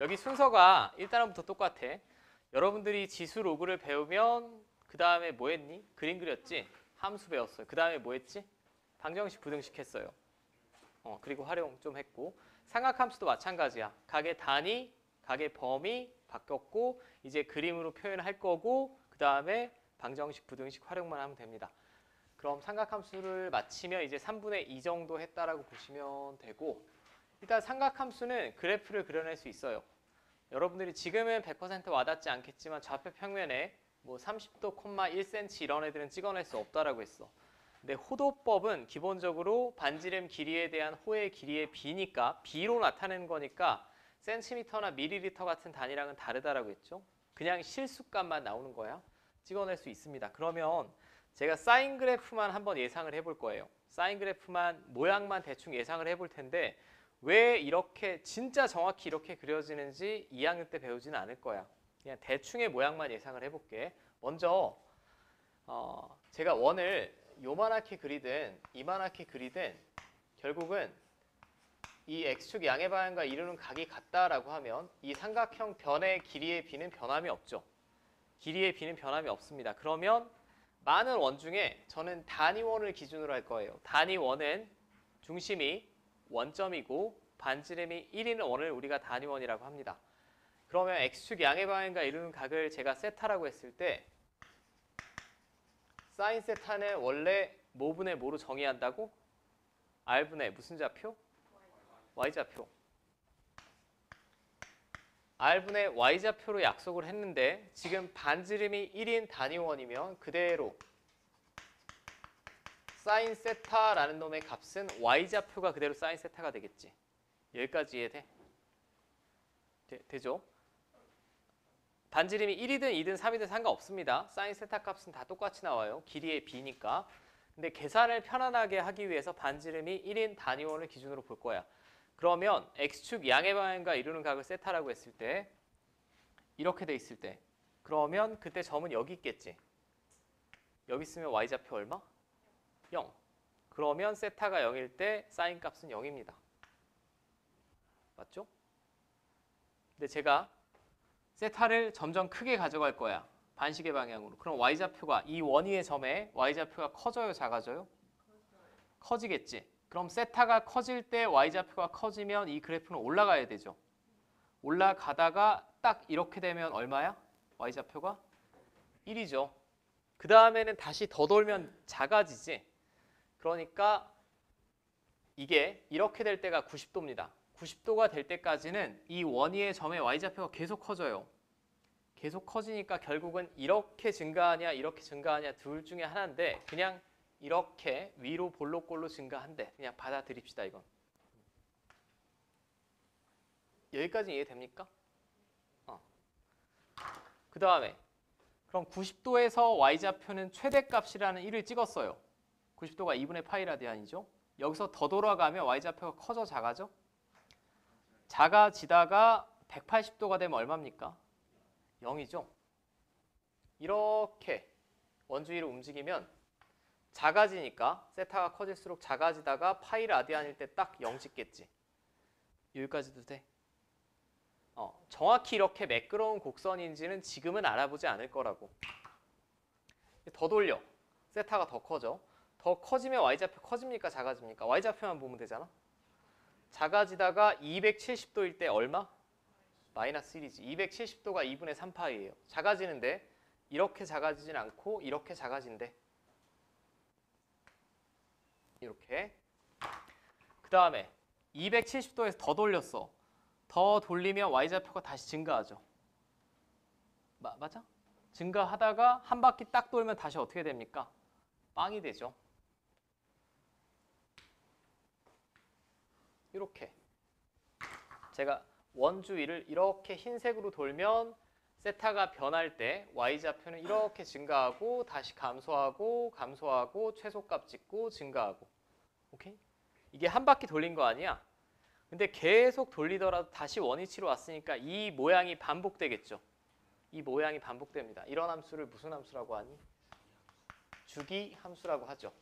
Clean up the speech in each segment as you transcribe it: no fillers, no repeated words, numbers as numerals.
여기 순서가 1단원부터 똑같아. 여러분들이 지수 로그를 배우면 그 다음에 뭐 했니? 그림 그렸지? 함수 배웠어요. 그 다음에 뭐 했지? 방정식, 부등식 했어요. 그리고 활용 좀 했고. 삼각함수도 마찬가지야. 각의 단위, 각의 범위 바뀌었고 이제 그림으로 표현할 거고 그 다음에 방정식, 부등식 활용만 하면 됩니다. 그럼 삼각함수를 마치면 이제 3분의 2 정도 했다라고 보시면 되고 일단 삼각함수는 그래프를 그려낼 수 있어요. 여러분들이 지금은 100% 와닿지 않겠지만 좌표 평면에 뭐 30도, 1cm 이런 애들은 찍어낼 수 없다라고 했어. 근데 호도법은 기본적으로 반지름 길이에 대한 호의 길이의 비니까 비로 나타내는 거니까 센티미터나 밀리리터 같은 단위랑은 다르다라고 했죠. 그냥 실수값만 나오는 거야. 찍어낼 수 있습니다. 그러면 제가 사인 그래프만 한번 예상을 해볼 거예요. 사인 그래프만 모양만 대충 예상을 해볼 텐데 왜 이렇게 진짜 정확히 이렇게 그려지는지 2학년 때 배우지는 않을 거야. 그냥 대충의 모양만 예상을 해볼게. 먼저 제가 원을 요만하게 그리든 이만하게 그리든 결국은 이 x축 양의 방향과 이루는 각이 같다라고 하면 이 삼각형 변의 길이의 비는 변함이 없죠. 길이의 비는 변함이 없습니다. 그러면 많은 원 중에 저는 단위원을 기준으로 할 거예요. 단위원은 중심이 원점이고 반지름이 1인 원을 우리가 단위원이라고 합니다. 그러면 x축 양의 방향과 이루는 각을 제가 세타라고 했을 때 사인 세타는 원래 뭐분의 뭐로 정의한다고? r분의 무슨 좌표? y좌표. r분의 y좌표로 약속을 했는데 지금 반지름이 1인 단위원이면 그대로 사인 세타라는 놈의 값은 y좌표가 그대로 사인 세타가 되겠지. 여기까지 이해돼? 되죠? 반지름이 1이든 2든 3이든 상관없습니다. 사인 세타 값은 다 똑같이 나와요. 길이의 비니까. 근데 계산을 편안하게 하기 위해서 반지름이 1인 단위원을 기준으로 볼 거야. 그러면 x축 양의 방향과 이루는 각을 세타라고 했을 때 이렇게 돼 있을 때 그러면 그때 점은 여기 있겠지. 여기 있으면 y좌표 얼마? 0. 그러면 세타가 0일 때 사인 값은 0입니다. 맞죠? 근데 제가 세타를 점점 크게 가져갈 거야. 반시계 방향으로. 그럼 y좌표가 이 원위의 점에 y좌표가 커져요, 작아져요? 커지겠지. 그럼 세타가 커질 때 y좌표가 커지면 이 그래프는 올라가야 되죠. 올라가다가 딱 이렇게 되면 얼마야? y좌표가 1이죠. 그 다음에는 다시 더 돌면 작아지지. 그러니까 이게 이렇게 될 때가 90도입니다. 90도가 될 때까지는 이 원위의 점의 y좌표가 계속 커져요. 계속 커지니까 결국은 이렇게 증가하냐 이렇게 증가하냐 둘 중에 하나인데 그냥 이렇게 위로 볼록골로 증가한대. 그냥 받아들입시다 이건. 여기까지 이해됩니까? 그 다음에 그럼 90도에서 y좌표는 최대값이라는 1을 찍었어요. 90도가 2분의 파이 라디안이죠. 여기서 더 돌아가면 y좌표가 커져 작아져? 작아지다가 180도가 되면 얼마입니까? 0이죠. 이렇게 원주위로 움직이면 작아지니까 세타가 커질수록 작아지다가 파이 라디안일 때 딱 0 찍겠지. 여기까지도 돼? 정확히 이렇게 매끄러운 곡선인지는 지금은 알아보지 않을 거라고. 더 돌려. 세타가 더 커져. 더 커지면 y좌표 커집니까? 작아집니까? y좌표만 보면 되잖아. 작아지다가 270도일 때 얼마? 마이너스 1이지. 270도가 2분의 3파이예요. 작아지는데 이렇게 작아지진 않고 이렇게 작아진대. 이렇게. 그 다음에 270도에서 더 돌렸어. 더 돌리면 y좌표가 다시 증가하죠. 맞아? 증가하다가 한 바퀴 딱 돌면 다시 어떻게 됩니까? 빵이 되죠. 이렇게. 제가 원주위를 이렇게 흰색으로 돌면 세타가 변할 때 y좌표는 이렇게 증가하고 다시 감소하고 감소하고 최소값 찍고 증가하고. 오케이? 이게 한 바퀴 돌린 거 아니야? 근데 계속 돌리더라도 다시 원위치로 왔으니까 이 모양이 반복되겠죠. 이 모양이 반복됩니다. 이런 함수를 무슨 함수라고 하니? 주기 함수라고 하죠.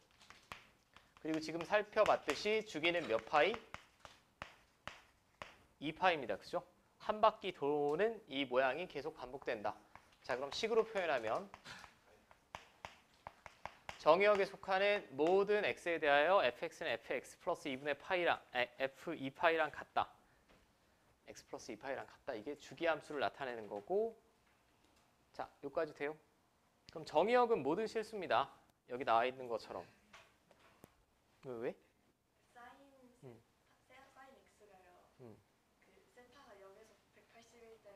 그리고 지금 살펴봤듯이 주기는 몇 파이? 2파이입니다. 그죠? 한 바퀴 도는 이 모양이 계속 반복된다. 자, 그럼 식으로 표현하면 정의역에 속하는 모든 x에 대하여 fx는 fx 플러스 2분의 파이랑 f 2파이랑 같다. x 플러스 2파이랑 같다. 이게 주기함수를 나타내는 거고, 자, 여기까지 돼요. 그럼 정의역은 모든 실수입니다. 여기 나와 있는 것처럼. 왜? 사인 x가요. 그 세타가 0에서 180일 때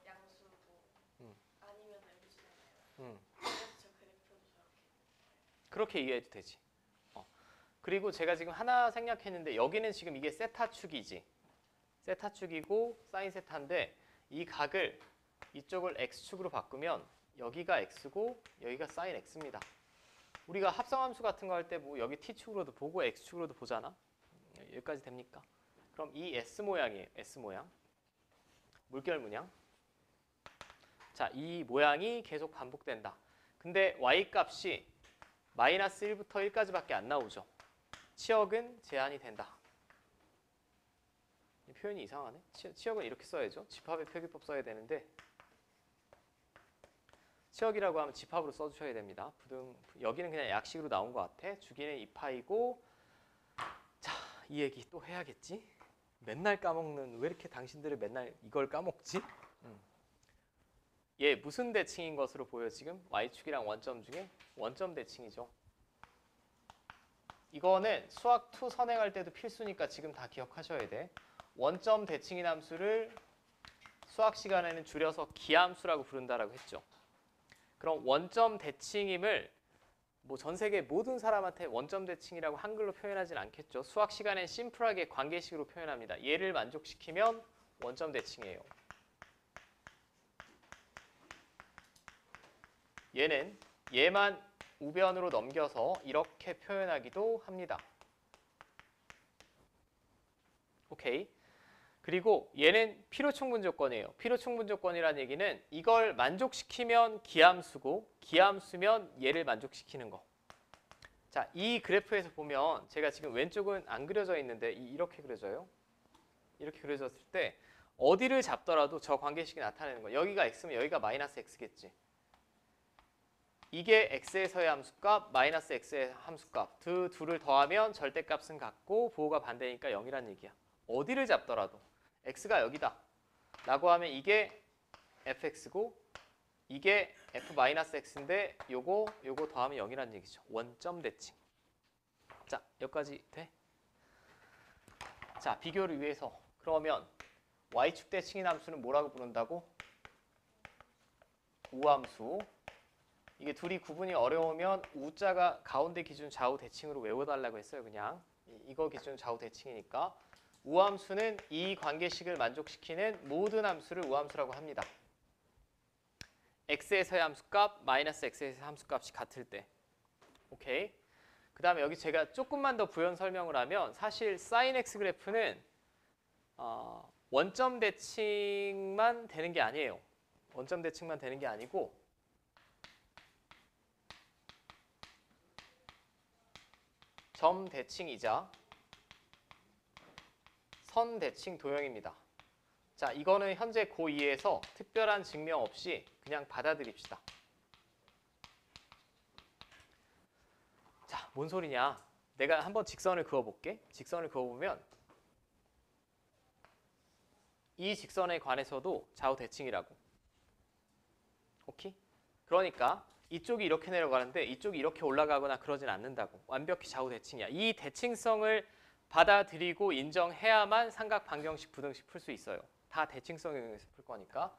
양수고 아니면 m수잖아요. 그래서 저 그래프도 그렇게 이해해도 되지. 그리고 제가 지금 하나 생략했는데 여기는 지금 이게 세타축이지. 세타축이고 사인 세타인데 이 각을 이쪽을 x축으로 바꾸면 여기가 x고 여기가 사인 x입니다. 우리가 합성함수 같은 거 할 때 뭐 여기 t축으로도 보고 x축으로도 보잖아. 여기까지 됩니까? 그럼 이 S 모양이에요. S 모양. 물결 문양. 자, 이 모양이 계속 반복된다. 근데 y 값이 마이너스 1부터 1까지밖에 안 나오죠. 치역은 제한이 된다. 이 표현이 이상하네. 치역은 이렇게 써야죠. 집합의 표기법 써야 되는데 치역이라고 하면 집합으로 써주셔야 됩니다. 여기는 그냥 약식으로 나온 것 같아. 주기는 2파이고 자, 이 얘기 또 해야겠지? 맨날 까먹는 왜 이렇게 당신들은 맨날 이걸 까먹지? 얘 무슨 대칭인 것으로 보여 지금? y축이랑 원점 중에 원점 대칭이죠. 이거는 수학 2 선행할 때도 필수니까 지금 다 기억하셔야 돼. 원점 대칭인 함수를 수학 시간에는 줄여서 기함수라고 부른다라고 했죠. 그럼 원점 대칭임을 뭐 전 세계 모든 사람한테 원점 대칭이라고 한글로 표현하진 않겠죠. 수학 시간엔 심플하게 관계식으로 표현합니다. 얘를 만족시키면 원점 대칭이에요. 얘는 얘만 우변으로 넘겨서 이렇게 표현하기도 합니다. 오케이. 그리고 얘는 필요충분 조건이에요. 필요충분 조건이라는 얘기는 이걸 만족시키면 기함수고 기함수면 얘를 만족시키는 거. 자, 이 그래프에서 보면 제가 지금 왼쪽은 안 그려져 있는데 이렇게 그려져요. 이렇게 그려졌을 때 어디를 잡더라도 저 관계식이 나타내는 거예요. 여기가 x면 여기가 마이너스 x겠지. 이게 x에서의 함수값, 마이너스 x의 함수값. 둘을 더하면 절대값은 같고 부호가 반대니까 0이란 얘기야. 어디를 잡더라도 x가 여기다 라고 하면 이게 fx고 이게 f-x인데 요거 더하면 0이란 얘기죠. 원점 대칭. 자, 여기까지 돼? 자, 비교를 위해서 그러면 y축 대칭인 함수는 뭐라고 부른다고? 우함수. 이게 둘이 구분이 어려우면 우자가 가운데 기준 좌우 대칭으로 외워달라고 했어요. 그냥 이거 기준 좌우 대칭이니까 우함수는 이 관계식을 만족시키는 모든 함수를 우함수라고 합니다. x에서의 함수값, 마이너스 x에서의 함수값이 같을 때. 오케이. 그 다음에 여기 제가 조금만 더 부연 설명을 하면 사실 sin x 그래프는 원점 대칭만 되는 게 아니에요. 원점 대칭만 되는 게 아니고 점 대칭이자 선 대칭 도형입니다. 자, 이거는 현재 고2에서 특별한 증명 없이 그냥 받아들입시다. 자, 뭔 소리냐? 내가 한번 직선을 그어볼게. 직선을 그어보면 이 직선에 관해서도 좌우 대칭이라고. 오케이? 그러니까 이쪽이 이렇게 내려가는데 이쪽이 이렇게 올라가거나 그러진 않는다고. 완벽히 좌우 대칭이야. 이 대칭성을 받아들이고 인정해야만 삼각 방정식 부등식 풀 수 있어요. 다 대칭성에 의해서 풀 거니까.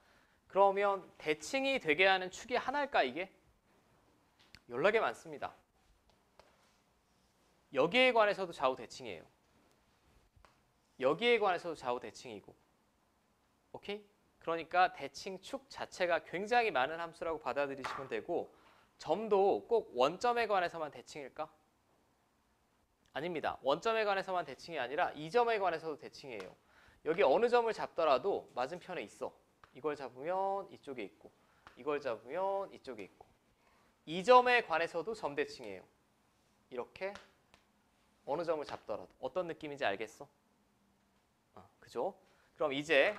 그러면 대칭이 되게 하는 축이 하나일까 이게? 연락이 많습니다. 여기에 관해서도 좌우 대칭이에요. 여기에 관해서도 좌우 대칭이고. 오케이? 그러니까 대칭 축 자체가 굉장히 많은 함수라고 받아들이시면 되고 점도 꼭 원점에 관해서만 대칭일까? 아닙니다. 원점에 관해서만 대칭이 아니라 이 점에 관해서도 대칭이에요. 여기 어느 점을 잡더라도 맞은편에 있어. 이걸 잡으면 이쪽에 있고 이걸 잡으면 이쪽에 있고 이 점에 관해서도 점 대칭이에요. 이렇게 어느 점을 잡더라도 어떤 느낌인지 알겠어? 그죠? 그럼 이제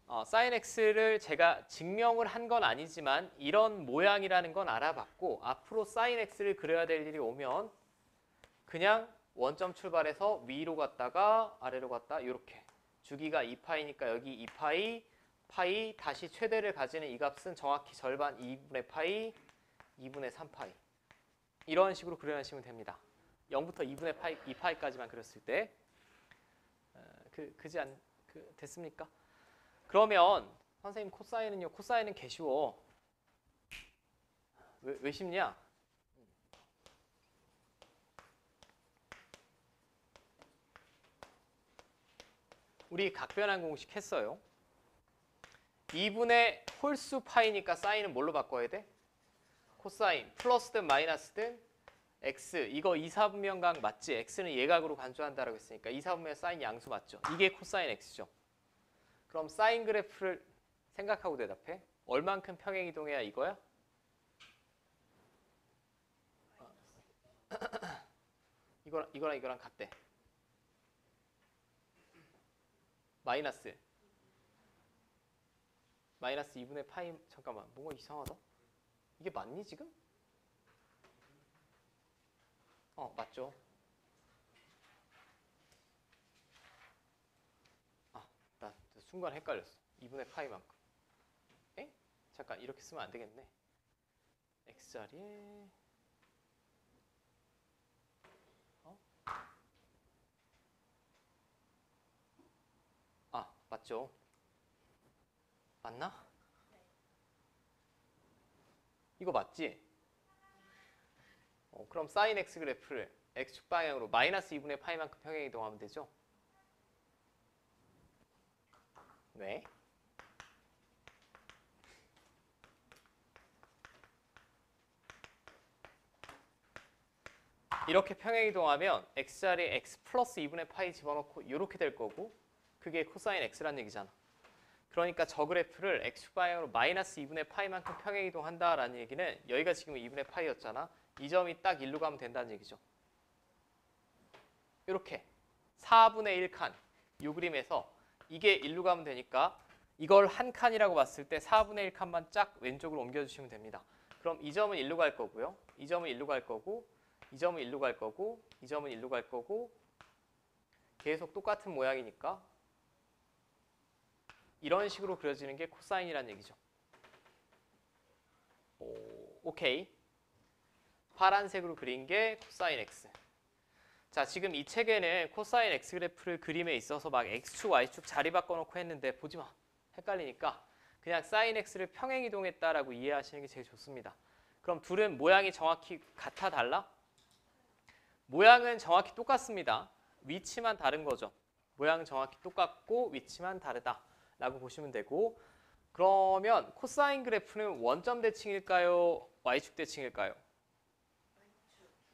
sin x를 제가 증명을 한 건 아니지만 이런 모양이라는 건 알아봤고 앞으로 sin x를 그려야 될 일이 오면 그냥 원점 출발해서 위로 갔다가 아래로 갔다 이렇게 주기가 2파이니까 여기 2파이 파이 다시 최대를 가지는 이 값은 정확히 절반 2분의 파이 2분의 3파이 이런 식으로 그려내시면 됩니다. 0부터 2분의 파이 2파이까지만 그렸을 때 됐습니까? 그러면 선생님 코사인은요? 코사인은 개 쉬워. 왜 쉽냐? 우리 각변환 공식 했어요. 2분의 홀수 파이니까 사인은 뭘로 바꿔야 돼? 코사인 플러스든 마이너스든 x 이거 2, 4분면각 맞지? x는 예각으로 간주한다라고 했으니까 2, 4분면 사인 양수 맞죠? 이게 코사인 x죠. 그럼 사인 그래프를 생각하고 대답해. 얼만큼 평행 이동해야 이거야? 이거랑 같대. 마이너스 2분의 파이 잠깐만 뭔가 이상하다. 이게 맞니 지금? 맞죠. 나 순간 헷갈렸어. 2분의 파이만큼. 에? 잠깐 이렇게 쓰면 안 되겠네. x자리에 맞죠. 맞나? 이거 맞지? 그럼 sin x 그래프를 x축 방향으로 마이너스 2분의 파이만큼 평행 이동하면 되죠? 네. 이렇게 평행 이동하면 x자리에 x 플러스 2분의 파이 집어넣고 이렇게 될 거고 그게 코사인 x란 얘기잖아. 그러니까 저 그래프를 x축 방향으로 마이너스 2분의 파이만큼 평행 이동한다라는 얘기는 여기가 지금 2분의 파이였잖아. 이 점이 딱 1로 가면 된다는 얘기죠. 이렇게 4분의 1칸 이 그림에서 이게 1로 가면 되니까 이걸 한 칸이라고 봤을 때 4분의 1칸만 쫙 왼쪽으로 옮겨주시면 됩니다. 그럼 이 점은 1로 갈 거고요. 이 점은 1로 갈 거고 이 점은 1로 갈 거고 이 점은 1로 갈 거고 계속 똑같은 모양이니까 이런 식으로 그려지는 게 코사인이라는 얘기죠. 오케이. 파란색으로 그린 게 코사인 x. 자, 지금 이 책에는 코사인 x 그래프를 그림에 있어서 막 x축, y축 자리 바꿔놓고 했는데 보지 마. 헷갈리니까 그냥 사인 x를 평행 이동했다라고 이해하시는 게 제일 좋습니다. 그럼 둘은 모양이 정확히 같아 달라? 모양은 정확히 똑같습니다. 위치만 다른 거죠. 모양은 정확히 똑같고 위치만 다르다. 라고 보시면 되고 그러면 코사인 그래프는 원점 대칭일까요? y축 대칭일까요?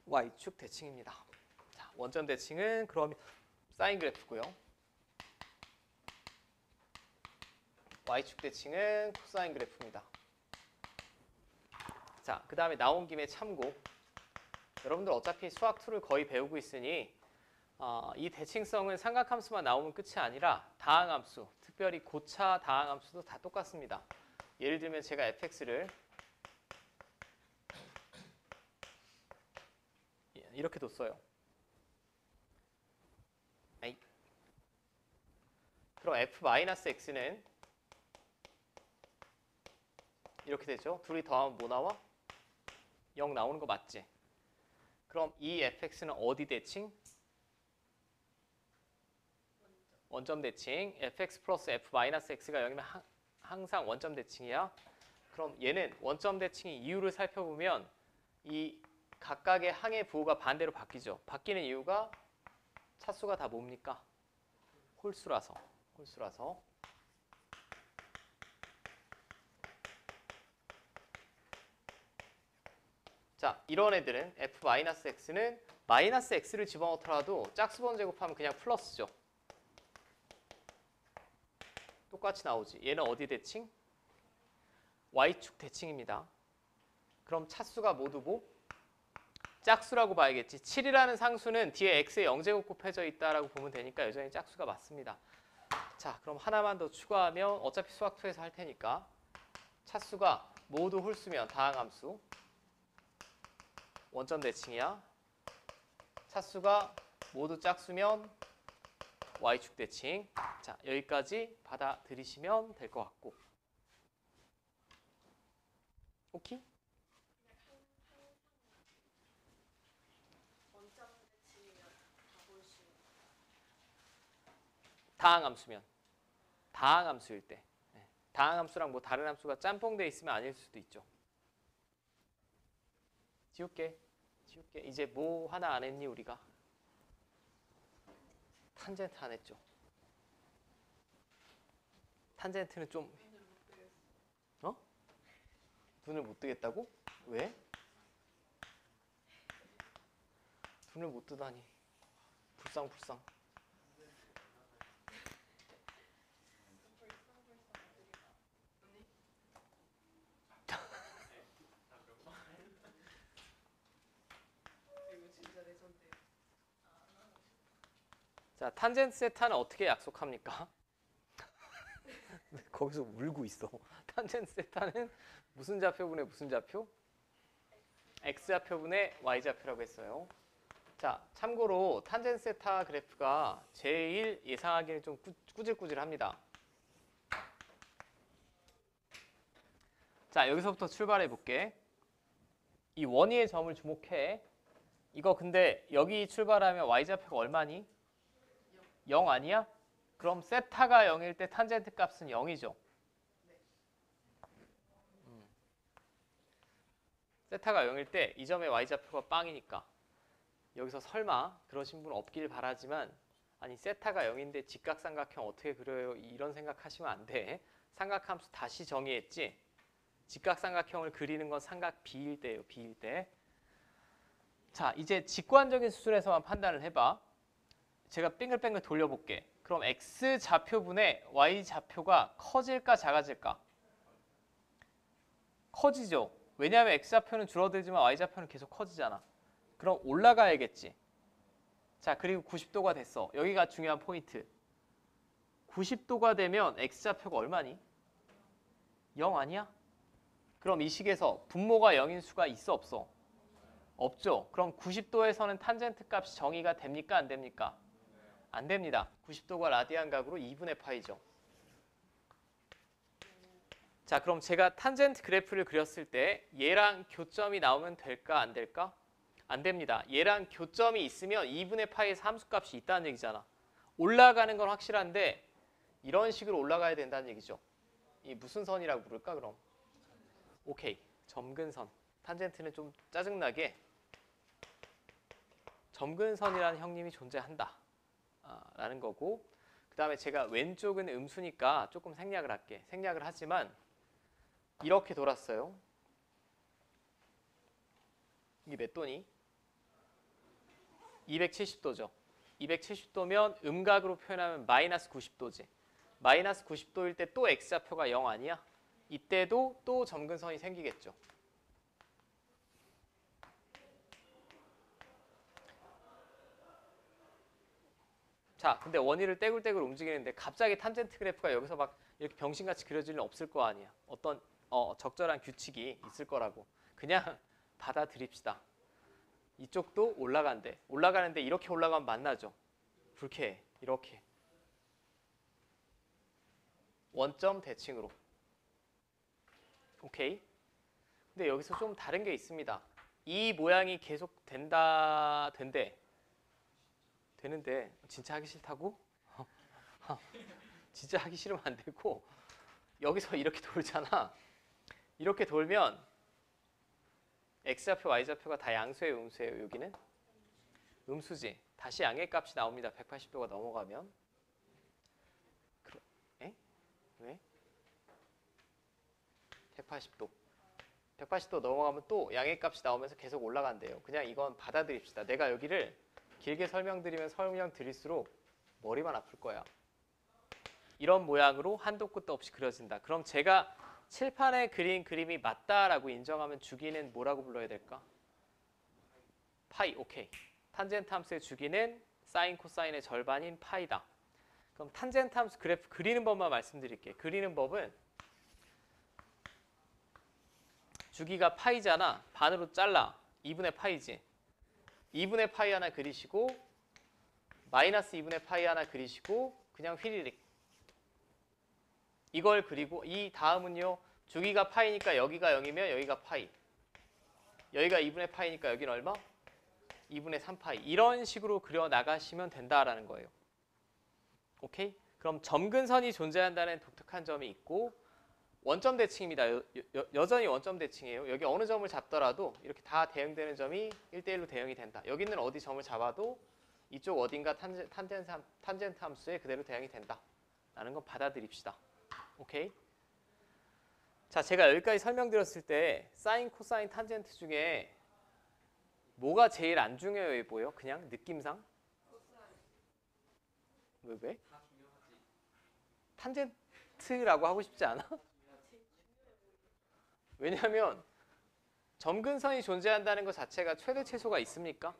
y축 대칭입니다. 자, 원점 대칭은 그럼 사인 그래프고요. y축 대칭은 코사인 그래프입니다. 자, 그 다음에 나온 김에 참고 여러분들 어차피 수학 2를 거의 배우고 있으니 이 대칭성은 삼각함수만 나오면 끝이 아니라 다항함수, 특별히 고차 다항함수도 다 똑같습니다. 예를 들면 제가 fx를 이렇게 뒀어요. 그럼 f-x는 이렇게 되죠. 둘이 더하면 뭐 나와? 0 나오는 거 맞지? 그럼 이 fx는 어디 대칭? 원점 대칭. fx 플러스 f-x가 0이면 항상 원점 대칭이야. 그럼 얘는 원점 대칭의 이유를 살펴보면 이 각각의 항의 부호가 반대로 바뀌죠. 바뀌는 이유가 차수가 다 뭡니까? 홀수라서. 자, 이런 애들은 f-x는 마이너스 x를 집어넣더라도 짝수번 제곱하면 그냥 플러스죠. 똑같이 나오지. 얘는 어디 대칭? y축 대칭입니다. 그럼 차수가 모두 뭐? 짝수라고 봐야겠지. 7이라는 상수는 뒤에 x의 0제곱 곱해져 있다라고 보면 되니까 여전히 짝수가 맞습니다. 자, 그럼 하나만 더 추가하면 어차피 수학2에서 할 테니까 차수가 모두 홀수면 다항함수 원점 대칭이야. 차수가 모두 짝수면 y축 대칭. 자, 여기까지 받아들이시면 될 것 같고. 오케이? 원점 대칭이면 다 볼 수 있는. 다항함수면. 다항함수일 때. 네. 다항함수랑 뭐 다른 함수가 짬뽕돼 있으면 아닐 수도 있죠. 지울게. 이제 뭐 하나 안 했니 우리가? 탄젠트 안 했죠. 탄젠트는 좀 눈을 못 뜨겠다고? 왜? 눈을 못 뜨다니. 불쌍. 자, 탄젠트 세타는 어떻게 약속합니까? 거기서 울고 있어. 탄젠트 세타는 무슨 좌표분의 무슨 좌표? x좌표분의 y좌표라고 했어요. 자, 참고로 탄젠트 세타 그래프가 제일 예상하기는 좀 꾸질꾸질합니다. 자, 여기서부터 출발해 볼게. 이 원위의 점을 주목해. 이거 근데 여기 출발하면 y좌표가 얼마니? 0 아니야? 그럼 세타가 0일 때 탄젠트 값은 0이죠. 세타가 0일 때 이 점의 y좌표가 빵이니까 여기서 설마 그러신 분 없길 바라지만 아니 세타가 0인데 직각삼각형 어떻게 그려요? 이런 생각하시면 안 돼. 삼각함수 다시 정의했지. 직각삼각형을 그리는 건 삼각 B일 때예요. B일 때. 자, 이제 직관적인 수준에서만 판단을 해봐. 제가 빙글빙글 돌려볼게. 그럼 x좌표분의 y좌표가 커질까 작아질까? 커지죠. 왜냐하면 x좌표는 줄어들지만 y좌표는 계속 커지잖아. 그럼 올라가야겠지. 자, 그리고 90도가 됐어. 여기가 중요한 포인트. 90도가 되면 x좌표가 얼마니? 0 아니야? 그럼 이 식에서 분모가 0인 수가 있어 없어? 없죠. 그럼 90도에서는 탄젠트 값이 정의가 됩니까 안 됩니까? 안 됩니다. 90도가 라디안 각으로 2분의 파이죠. 자, 그럼 제가 탄젠트 그래프를 그렸을 때 얘랑 교점이 나오면 될까 안 될까? 안 됩니다. 얘랑 교점이 있으면 2분의 파이에서 함수값이 있다는 얘기잖아. 올라가는 건 확실한데 이런 식으로 올라가야 된다는 얘기죠. 이 무슨 선이라고 부를까 그럼? 오케이. 점근선. 탄젠트는 좀 짜증나게 점근선이라는 형님이 존재한다. 라는 거고, 그 다음에 제가 왼쪽은 음수니까 조금 생략을 할게. 생략을 하지만 이렇게 돌았어요. 이게 몇 도니? 270도죠. 270도면 음각으로 표현하면 마이너스 90도지. 마이너스 90도일 때 또 x좌표가 0 아니야? 이때도 또 점근선이 생기겠죠. 자, 근데 원위를 떼굴떼굴 움직이는데 갑자기 탄젠트 그래프가 여기서 막 이렇게 병신같이 그려질 일은 없을 거 아니야. 어떤 적절한 규칙이 있을 거라고. 그냥 받아들입시다. 이쪽도 올라간대. 올라가는데 이렇게 올라가면 만나죠. 불쾌해. 이렇게. 원점 대칭으로. 오케이? 근데 여기서 좀 다른 게 있습니다. 이 모양이 계속 된대. 되는데 진짜 하기 싫다고? 진짜 하기 싫으면 안 되고 여기서 이렇게 돌잖아. 이렇게 돌면 x좌표, y좌표가 다 양수예요, 음수예요? 여기는? 음수지. 다시 양의 값이 나옵니다. 180도가 넘어가면. 에? 왜? 180도. 180도 넘어가면 또 양의 값이 나오면서 계속 올라간대요. 그냥 이건 받아들입시다. 내가 여기를 길게 설명드리면 설명드릴수록 머리만 아플 거야. 이런 모양으로 한도 끝도 없이 그려진다. 그럼 제가 칠판에 그린 그림이 맞다라고 인정하면 주기는 뭐라고 불러야 될까? 파이. 오케이. 탄젠트 함수의 주기는 사인 코사인의 절반인 파이다. 그럼 탄젠트 함수 그래프 그리는 법만 말씀드릴게요. 그리는 법은 주기가 파이잖아. 반으로 잘라. 2분의 파이지. 2분의 파이 하나 그리시고 마이너스 2분의 파이 하나 그리시고 그냥 휘리릭. 이걸 그리고 이 다음은요. 주기가 파이니까 여기가 0이면 여기가 파이. 여기가 2분의 파이니까 여기는 얼마? 2분의 3파이. 이런 식으로 그려 나가시면 된다라는 거예요. 오케이? 그럼 점근선이 존재한다는 독특한 점이 있고 원점 대칭입니다. 여전히 원점 대칭이에요. 여기 어느 점을 잡더라도 이렇게 다 대응되는 점이 1대1로 대응이 된다. 여기는 어디 점을 잡아도 이쪽 어딘가 탄젠트 함수에 그대로 대응이 된다. 라는 건 받아들입시다. 오케이? 자, 제가 여기까지 설명드렸을 때 사인, 코사인, 탄젠트 중에 뭐가 제일 안 중요해 보여? 그냥 느낌상? 왜? 탄젠트라고 하고 싶지 않아? 왜냐하면 점근선이 존재한다는 것 자체가 최대 최소가 있습니까?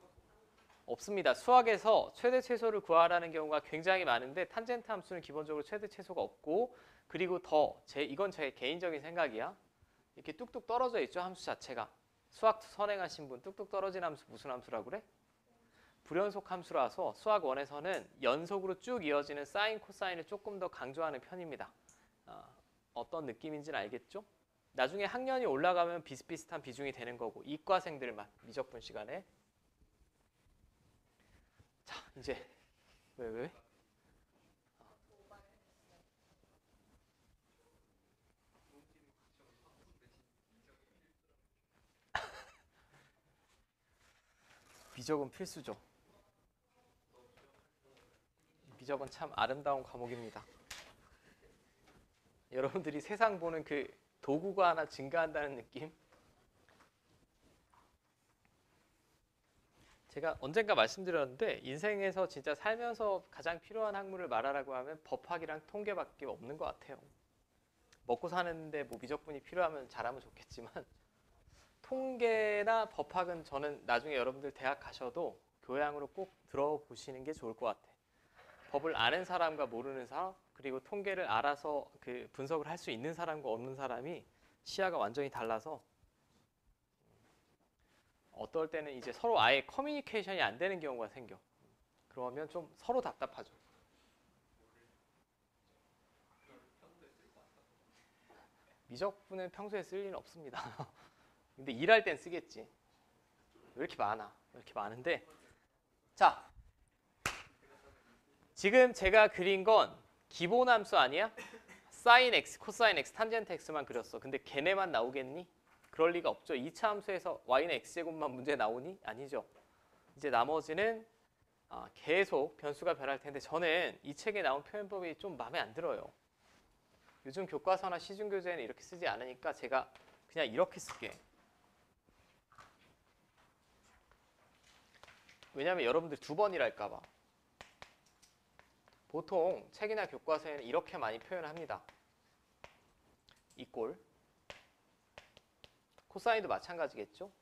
없습니다. 수학에서 최대 최소를 구하라는 경우가 굉장히 많은데 탄젠트 함수는 기본적으로 최대 최소가 없고 그리고 이건 제 개인적인 생각이야. 이렇게 뚝뚝 떨어져 있죠. 함수 자체가. 수학 선행하신 분 뚝뚝 떨어진 함수 무슨 함수라고 그래? 불연속 함수라서 수학 1에서는 연속으로 쭉 이어지는 사인, 코사인을 조금 더 강조하는 편입니다. 어떤 느낌인지는 알겠죠? 나중에 학년이 올라가면 비슷비슷한 비중이 되는 거고 이과생들만 미적분 시간에. 자, 이제 왜? 미적은 필수죠. 미적은 참 아름다운 과목입니다. 여러분들이 세상 보는 그 도구가 하나 증가한다는 느낌? 제가 언젠가 말씀드렸는데 인생에서 진짜 살면서 가장 필요한 학문을 말하라고 하면 법학이랑 통계밖에 없는 것 같아요. 먹고 사는데 뭐 미적분이 필요하면 잘하면 좋겠지만 통계나 법학은 저는 나중에 여러분들 대학 가셔도 교양으로 꼭 들어보시는 게 좋을 것 같아요. 법을 아는 사람과 모르는 사람 그리고 통계를 알아서 그 분석을 할 수 있는 사람과 없는 사람이 시야가 완전히 달라서 어떨 때는 이제 서로 아예 커뮤니케이션이 안 되는 경우가 생겨. 그러면 좀 서로 답답하죠. 미적분은 평소에 쓸 일은 없습니다. 근데 일할 땐 쓰겠지. 왜 이렇게 많아? 왜 이렇게 많은데? 자, 지금 제가 그린 건 기본 함수 아니야? 사인 x, 코사인 x, 탄젠트 x만 그렸어. 근데 걔네만 나오겠니? 그럴 리가 없죠. 2차 함수에서 y는 x제곱만 문제 나오니? 아니죠. 이제 나머지는 계속 변수가 변할 텐데 저는 이 책에 나온 표현법이 좀 마음에 안 들어요. 요즘 교과서나 시중교재는 이렇게 쓰지 않으니까 제가 그냥 이렇게 쓸게. 왜냐하면 여러분들 두 번이랄까 봐. 보통 책이나 교과서에는 이렇게 많이 표현합니다. 이꼴. 코사인도 마찬가지겠죠.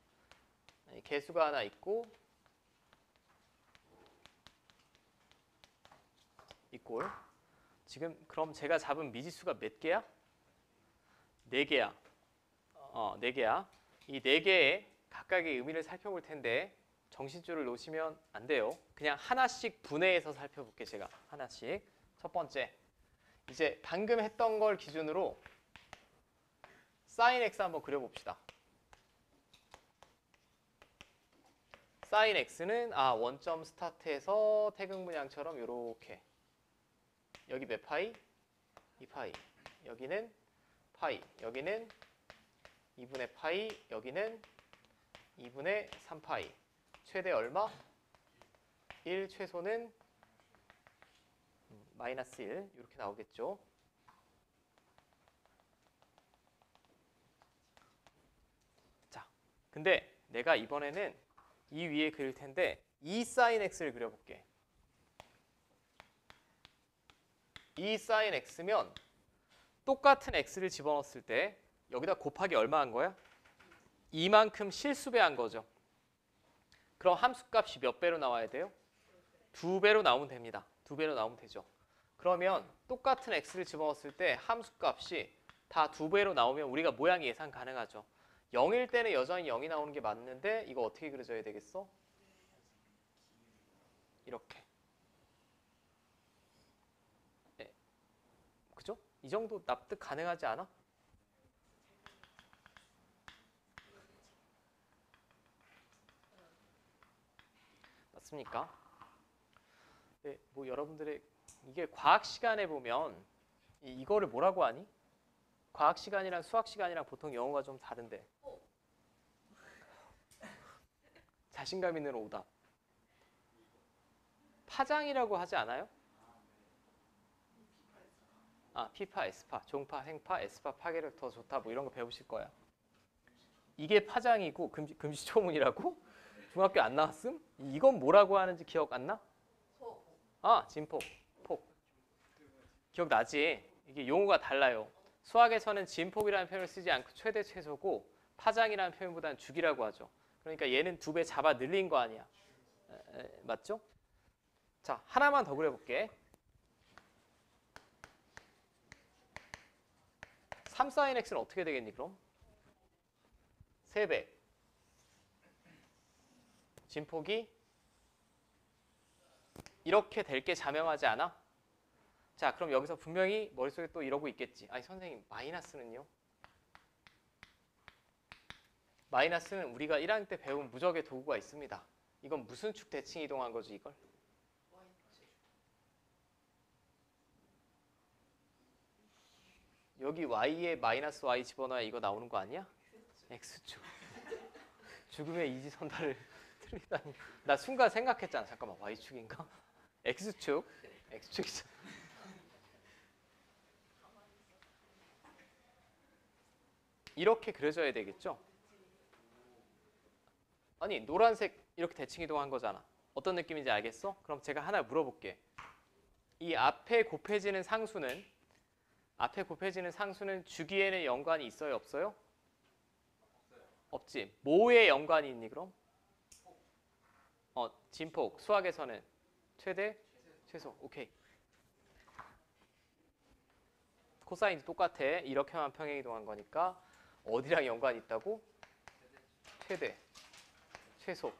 개수가 하나 있고 이꼴. 지금 그럼 제가 잡은 미지수가 몇 개야? 4개야. 4개야. 이 4개의 각각의 의미를 살펴볼 텐데 정신줄을 놓으시면 안 돼요. 그냥 하나씩 분해해서 살펴볼게 제가. 하나씩. 첫 번째. 이제 방금 했던 걸 기준으로 사인 x 한번 그려봅시다. 사인 x는 원점 스타트에서 태극 문양처럼 이렇게 여기 몇 파이? 2파이. 여기는 파이. 여기는 2분의 파이. 여기는 2분의 3파이. 최대 얼마? 1. 최소는 마이너스 1. 이렇게 나오겠죠. 자, 근데 내가 이번에는 이 위에 그릴 텐데 2 사인 x를 그려볼게. 2 사인 x면 똑같은 x를 집어넣었을 때 여기다 곱하기 얼마 한 거야? 이만큼 실수배한 거죠. 그럼 함수값이 몇 배로 나와야 돼요? 2배로 나오면 됩니다. 2배로 나오면 되죠. 그러면 똑같은 x를 집어넣었을 때 함수 값이 다 2배로 나오면 우리가 모양이 예상 가능하죠. 0일 때는 여전히 0이 나오는 게 맞는데 이거 어떻게 그려줘야 되겠어? 이렇게. 네. 그죠? 이 정도 납득 가능하지 않아? 맞습니까? 네, 뭐 여러분들의 이게 과학 시간에 보면 이거를 뭐라고 하니? 과학 시간이랑 수학 시간이랑 보통 영어가 좀 다른데. 자신감 있는 오답. 파장이라고 하지 않아요? 아, 피파, 에스파, 종파, 행파, 에스파, 파괴력 더 좋다 뭐 이런 거 배우실 거야. 이게 파장이고 금시초문이라고? 중학교 안 나왔음? 이건 뭐라고 하는지 기억 안 나? 아, 진폭, 폭. 기억나지? 이게 용어가 달라요. 수학에서는 진폭이라는 표현을 쓰지 않고 최대, 최소고 파장이라는 표현보다는 죽이라고 하죠. 그러니까 얘는 2배 잡아 늘린 거 아니야. 맞죠? 자, 하나만 더 그려볼게. 3sin x는 어떻게 되겠니 그럼? 3배. 진폭이 이렇게 될 게 자명하지 않아? 자, 그럼 여기서 분명히 머릿속에 또 이러고 있겠지. 아니 선생님, 마이너스는요? 마이너스는 우리가 1학년 때 배운 무적의 도구가 있습니다. 이건 무슨 축 대칭 이동한 거지 이걸? 여기 y에 마이너스 y 집어넣어야 이거 나오는 거 아니야? x축. 죽음의 이지선다를 틀리다니. 나 순간 생각했잖아. 잠깐만, y축인가? x축. x축이잖아. 이렇게 그려져야 되겠죠? 아니, 노란색 이렇게 대칭 이동한 거잖아. 어떤 느낌인지 알겠어? 그럼 제가 하나 물어볼게. 이 앞에 곱해지는 상수는 주기에는 연관이 있어요, 없어요? 없지. 뭐에 연관이 있니 그럼? 진폭. 수학에서는 최대, 최소. 오케이. 코사인도 똑같아. 이렇게만 평행 이동한 거니까 어디랑 연관이 있다고? 최대, 최소.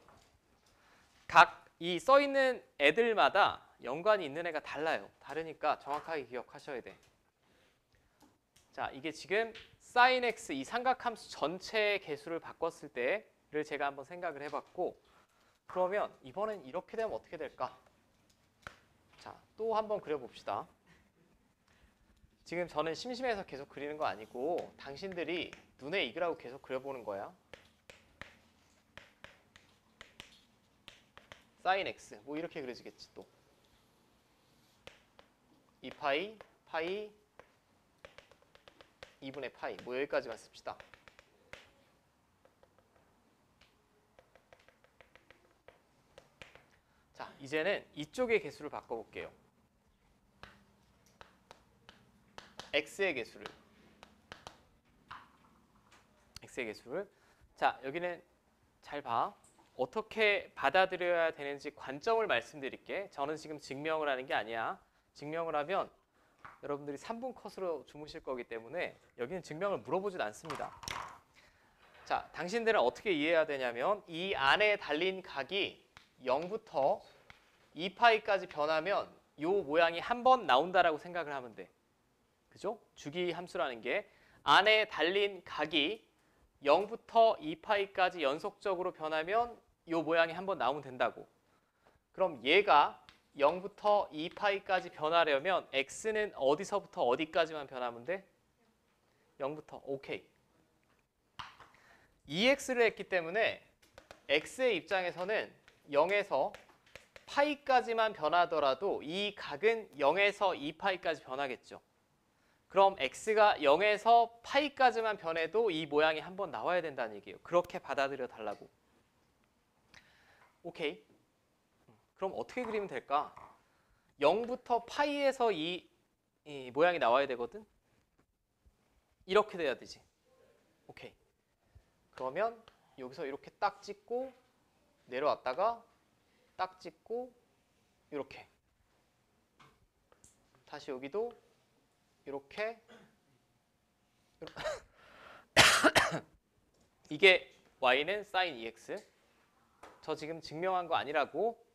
각 이 써 있는 애들마다 연관이 있는 애가 달라요. 다르니까 정확하게 기억하셔야 돼. 자, 이게 지금 sin x 이 삼각함수 전체의 개수를 바꿨을 때를 제가 한번 생각을 해봤고, 그러면 이번엔 이렇게 되면 어떻게 될까? 자, 또 한번 그려봅시다. 지금 저는 심심해서 계속 그리는 거 아니고 당신들이 눈에 익으라고 계속 그려보는 거야. sin x 뭐 이렇게 그려지겠지 또. 2파이, 파이, 2분의 파이 뭐 여기까지만 씁시다. 자, 이제는 이쪽의 개수를 바꿔볼게요. x의 개수를. 자, 여기는 잘 봐. 어떻게 받아들여야 되는지 관점을 말씀드릴게. 저는 지금 증명을 하는 게 아니야. 증명을 하면 여러분들이 3분 컷으로 주무실 거기 때문에 여기는 증명을 물어보진 않습니다. 자, 당신들은 어떻게 이해해야 되냐면 이 안에 달린 각이 0부터 2파이까지 변하면 이 모양이 한 번 나온다라고 생각을 하면 돼. 그죠? 주기 함수라는 게 안에 달린 각이 0부터 2파이까지 연속적으로 변하면 이 모양이 한 번 나오면 된다고. 그럼 얘가 0부터 2파이까지 변하려면 x는 어디서부터 어디까지만 변하면 돼? 0부터. 오케이. 2x를 했기 때문에 x의 입장에서는 0에서 파이까지만 변하더라도 이 각은 0에서 2파이까지 변하겠죠. 그럼 x가 0에서 파이까지만 변해도 이 모양이 한 번 나와야 된다는 얘기예요. 그렇게 받아들여 달라고. 오케이. 그럼 어떻게 그리면 될까? 0부터 파이에서 이 모양이 나와야 되거든. 이렇게 돼야 되지. 오케이. 그러면 여기서 이렇게 딱 찍고 내려왔다가 딱 찍고 이렇게. 다시 여기도 이렇게 이게 y는 sin EX. 저 지금 증명한 거 아니라고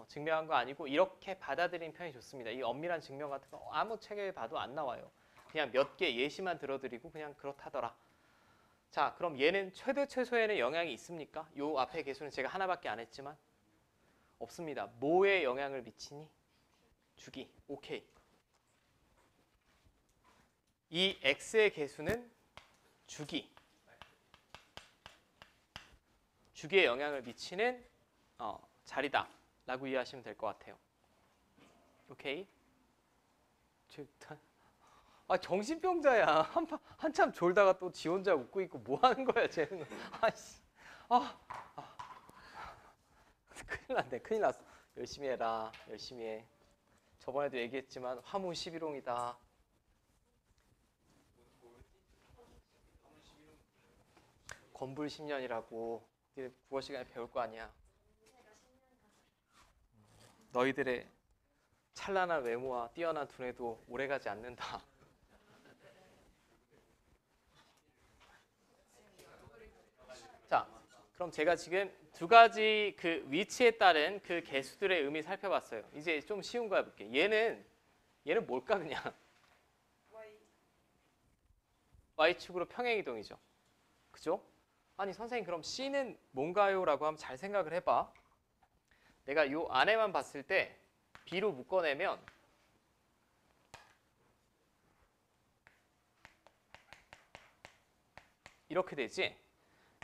증명한 거 아니고 이렇게 받아들이는 편이 좋습니다. 이 엄밀한 증명 같은 거 아무 책에 봐도 안 나와요. 그냥 몇 개 예시만 들어드리고 그냥 그렇다더라. 자, 그럼 얘는 최대 최소에는 영향이 있습니까? 요 앞에 개수는 제가 하나밖에 안 했지만 없습니다. 뭐에 영향을 미치니? 주기. 오케이. 이 x의 개수는 주기. 주기에 영향을 미치는 자리다 라고 이해하시면 될 것 같아요. 오케이. 정신병자야. 한참 졸다가 또 지 혼자 웃고 있고 뭐 하는 거야 쟤는. 아씨. 큰일 났네. 큰일 났어. 열심히 해라. 열심히 해. 저번에도 얘기했지만 화무 11홍이다. 건불 10년이라고 국어 시간에 배울 거 아니야. 너희들의 찬란한 외모와 뛰어난 두뇌도 오래가지 않는다. 자, 그럼 제가 지금 두 가지 그 위치에 따른 그 개수들의 의미 살펴봤어요. 이제 좀 쉬운 거 해볼게. 얘는 뭘까 그냥? Y축으로 평행이동이죠. 그죠? 아니 선생님 그럼 C는 뭔가요? 라고 하면 잘 생각을 해봐. 내가 요 안에만 봤을 때 B로 묶어내면 이렇게 되지?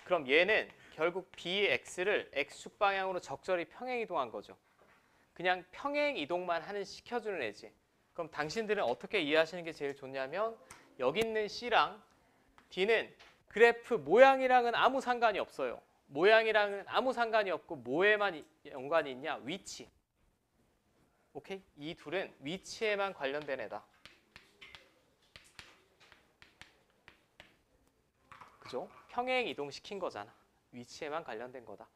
그럼 얘는 결국 B의 X를 X축 방향으로 적절히 평행이동한 거죠. 그냥 평행이동만 하는 시켜주는 애지. 그럼 당신들은 어떻게 이해하시는 게 제일 좋냐면 여기 있는 C랑 D는 그래프 모양이랑은 아무 상관이 없어요. 모양이랑은 아무 상관이 없고 뭐에만 연관이 있냐? 위치. 오케이? 이 둘은 위치에만 관련된 애다. 그죠? 평행 이동시킨 거잖아. 위치에만 관련된 거다.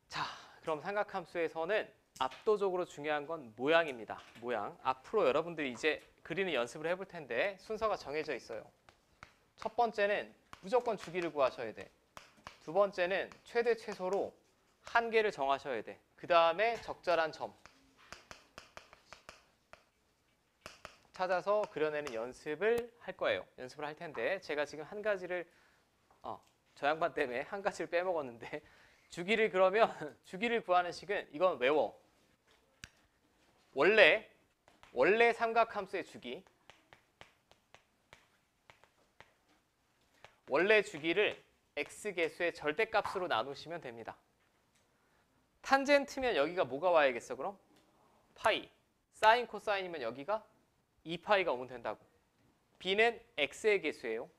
자, 그럼 삼각함수에서는 압도적으로 중요한 건 모양입니다. 모양. 앞으로 여러분들이 이제 그리는 연습을 해볼 텐데 순서가 정해져 있어요. 첫 번째는 무조건 주기를 구하셔야 돼. 두 번째는 최대 최소로 한계를 정하셔야 돼. 그 다음에 적절한 점 찾아서 그려내는 연습을 할 거예요. 연습을 할 텐데 제가 지금 한 가지를 저 양반 때문에 한 가지를 빼먹었는데 주기를 그러면 주기를 구하는 식은 이건 외워. 원래 삼각함수의 주기 원래 주기를 x개수의 절대값으로 나누시면 됩니다. 탄젠트면 여기가 뭐가 와야겠어 그럼? 파이. 사인 코사인이면 여기가 2파이가 오면 된다고. b는 x의 개수예요.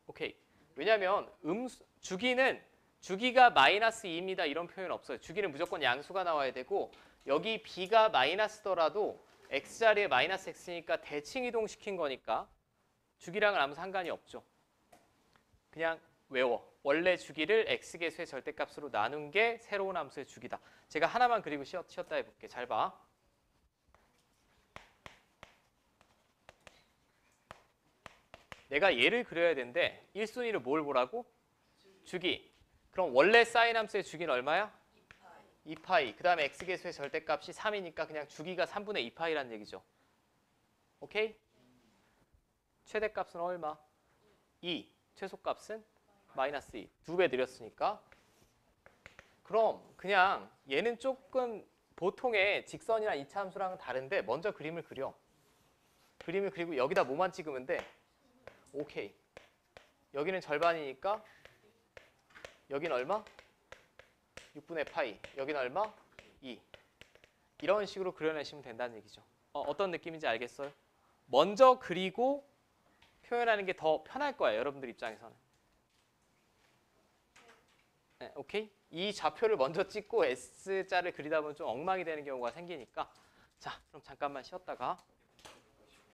오케이. 왜냐면 주기가 마이너스 2입니다. 이런 표현 없어요. 주기는 무조건 양수가 나와야 되고 여기 b가 마이너스더라도 x자리에 마이너스 x니까 대칭 이동시킨 거니까 주기랑은 아무 상관이 없죠. 그냥 외워. 원래 주기를 x개수의 절대값으로 나눈 게 새로운 함수의 주기다. 제가 하나만 그리고 쉬었다 해볼게. 잘 봐. 내가 얘를 그려야 되는데 1순위로 뭘 보라고? 주기. 그럼 원래 사인 함수의 주기는 얼마야? 2파이. 그 다음에 x개수의 절대값이 3이니까 그냥 주기가 3분의 2파이라는 얘기죠. 오케이? 최대값은 얼마? 2. 최소값은 마이너스 2. 2배 늘렸으니까. 그럼 그냥 얘는 조금 보통의 직선이나 이차함수랑은 다른데 먼저 그림을 그려. 그림을 그리고 여기다 뭐만 찍으면 돼? 오케이. 여기는 절반이니까 여기는 얼마? 6분의 파이. 여기는 얼마? 2. 이런 식으로 그려내시면 된다는 얘기죠. 어떤 느낌인지 알겠어요? 먼저 그리고 표현하는 게 더 편할 거예요. 여러분들 입장에서는. 네, 오케이? 이 좌표를 먼저 찍고 S자를 그리다 보면 좀 엉망이 되는 경우가 생기니까 자, 그럼 잠깐만 쉬었다가